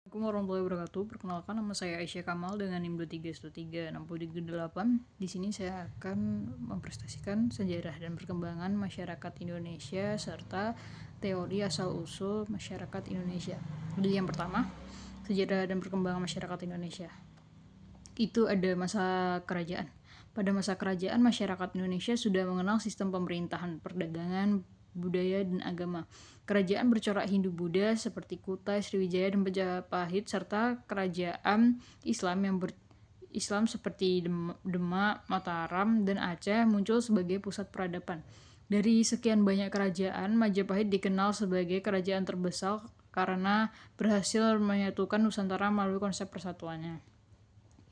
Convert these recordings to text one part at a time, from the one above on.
Assalamualaikum warahmatullahi wabarakatuh. Perkenalkan, nama saya Aisyah Kamal dengan NIM 23136038. Di sini saya akan mempresentasikan sejarah dan perkembangan masyarakat Indonesia serta teori asal-usul masyarakat Indonesia. Jadi yang pertama, sejarah dan perkembangan masyarakat Indonesia. Itu ada masa kerajaan. Pada masa kerajaan, masyarakat Indonesia sudah mengenal sistem pemerintahan, perdagangan, budaya, dan agama. Kerajaan bercorak Hindu-Buddha seperti Kutai, Sriwijaya, dan Majapahit, serta kerajaan Islam seperti Demak, Mataram, dan Aceh muncul sebagai pusat peradaban. Dari sekian banyak kerajaan, Majapahit dikenal sebagai kerajaan terbesar karena berhasil menyatukan Nusantara melalui konsep persatuannya.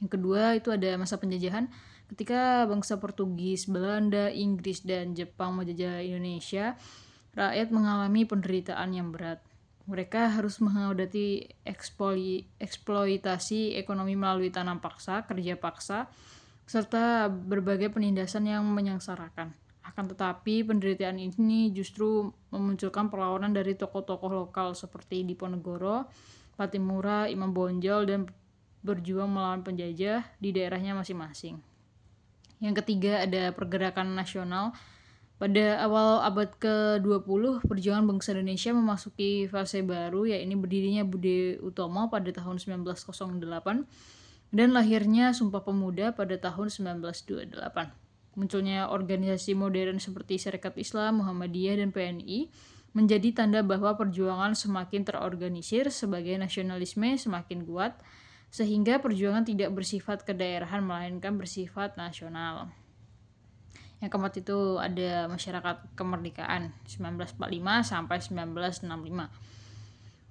Yang kedua itu ada masa penjajahan. Ketika bangsa Portugis, Belanda, Inggris, dan Jepang menjajah Indonesia, rakyat mengalami penderitaan yang berat. Mereka harus menghadapi eksploitasi ekonomi melalui tanam paksa, kerja paksa, serta berbagai penindasan yang menyengsarakan. Akan tetapi, penderitaan ini justru memunculkan perlawanan dari tokoh-tokoh lokal seperti Diponegoro, Patimura, Imam Bonjol, dan berjuang melawan penjajah di daerahnya masing-masing. Yang ketiga ada pergerakan nasional. Pada awal abad ke-20, perjuangan bangsa Indonesia memasuki fase baru, yaitu berdirinya Budi Utomo pada tahun 1908 dan lahirnya Sumpah Pemuda pada tahun 1928. Munculnya organisasi modern seperti Syarikat Islam, Muhammadiyah, dan PNI menjadi tanda bahwa perjuangan semakin terorganisir sebagai nasionalisme semakin kuat, sehingga perjuangan tidak bersifat kedaerahan melainkan bersifat nasional. Yang keempat itu ada masyarakat kemerdekaan 1945 sampai 1965.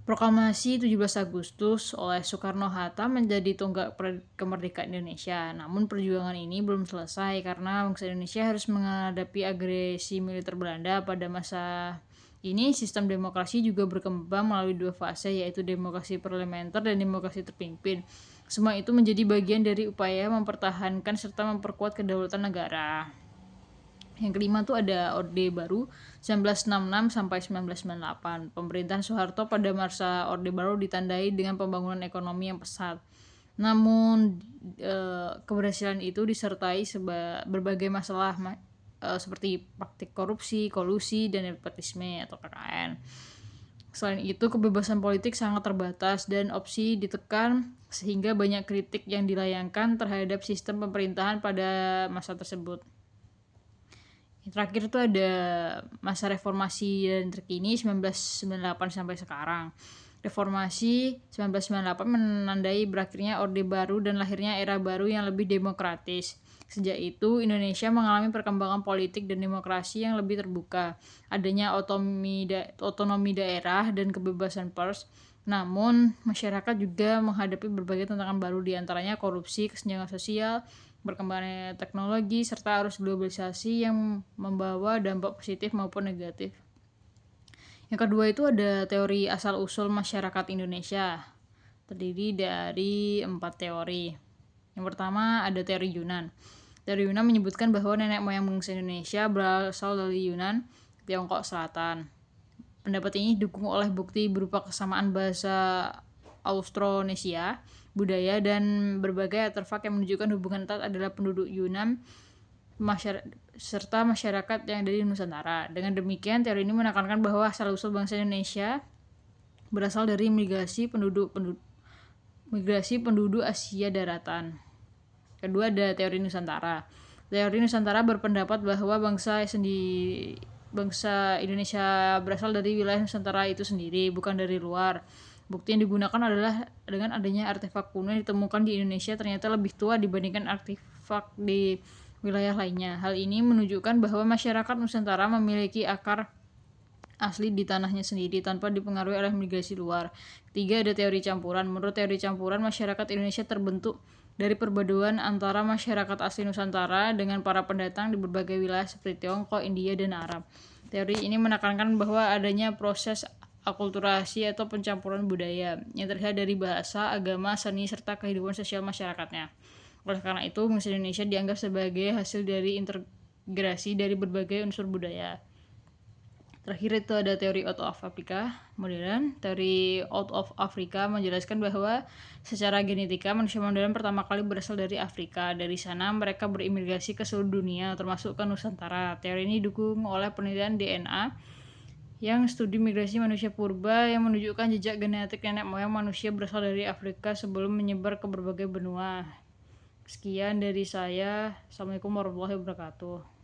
Proklamasi 17 Agustus oleh Soekarno-Hatta menjadi tonggak kemerdekaan Indonesia. Namun perjuangan ini belum selesai karena bangsa Indonesia harus menghadapi agresi militer Belanda. Pada masa ini sistem demokrasi juga berkembang melalui dua fase, yaitu demokrasi parlementer dan demokrasi terpimpin. Semua itu menjadi bagian dari upaya mempertahankan serta memperkuat kedaulatan negara. Yang kelima tuh ada Orde Baru 1966 sampai 1998. Pemerintahan Soeharto pada masa Orde Baru ditandai dengan pembangunan ekonomi yang pesat. Namun keberhasilan itu disertai berbagai masalah seperti praktik korupsi, kolusi, dan nepotisme atau KKN. Selain itu, kebebasan politik sangat terbatas dan opsi ditekan sehingga banyak kritik yang dilayangkan terhadap sistem pemerintahan pada masa tersebut. Yang terakhir itu ada masa reformasi dan terkini 1998 sampai sekarang. Reformasi 1998 menandai berakhirnya Orde Baru dan lahirnya era baru yang lebih demokratis. Sejak itu, Indonesia mengalami perkembangan politik dan demokrasi yang lebih terbuka. Adanya otonomi daerah dan kebebasan pers. Namun, masyarakat juga menghadapi berbagai tantangan baru, diantaranya korupsi, kesenjangan sosial, berkembangnya teknologi, serta arus globalisasi yang membawa dampak positif maupun negatif. Yang kedua itu ada teori asal-usul masyarakat Indonesia. Terdiri dari 4 teori. Yang pertama ada teori Yunan. Teori Yunan menyebutkan bahwa nenek moyang bangsa Indonesia berasal dari Yunan, Tiongkok Selatan. Pendapat ini didukung oleh bukti berupa kesamaan bahasa Austronesia, budaya, dan berbagai artefak yang menunjukkan hubungan erat adalah penduduk Yunan serta masyarakat yang dari Nusantara. Dengan demikian, teori ini menekankan bahwa asal-usul bangsa Indonesia berasal dari migrasi penduduk Asia daratan. Kedua ada teori Nusantara. Teori Nusantara berpendapat bahwa bangsa Indonesia berasal dari wilayah Nusantara itu sendiri, bukan dari luar. Bukti yang digunakan adalah dengan adanya artefak kuno yang ditemukan di Indonesia ternyata lebih tua dibandingkan artefak di wilayah lainnya. Hal ini menunjukkan bahwa masyarakat Nusantara memiliki akar asli di tanahnya sendiri tanpa dipengaruhi oleh migrasi luar. Ketiga ada teori campuran. Menurut teori campuran, masyarakat Indonesia terbentuk dari perpaduan antara masyarakat asli Nusantara dengan para pendatang di berbagai wilayah seperti Tiongkok, India, dan Arab. Teori ini menekankan bahwa adanya proses akulturasi atau pencampuran budaya yang terlihat dari bahasa, agama, seni, serta kehidupan sosial masyarakatnya. Oleh karena itu, bangsa Indonesia dianggap sebagai hasil dari integrasi dari berbagai unsur budaya. Terakhir itu ada teori out of Africa modern. Teori out of Africa menjelaskan bahwa secara genetika manusia modern pertama kali berasal dari Afrika. Dari sana mereka berimigrasi ke seluruh dunia, termasuk ke Nusantara. Teori ini didukung oleh penelitian DNA yang studi migrasi manusia purba yang menunjukkan jejak genetik nenek moyang manusia berasal dari Afrika sebelum menyebar ke berbagai benua. Sekian dari saya. Assalamualaikum warahmatullahi wabarakatuh.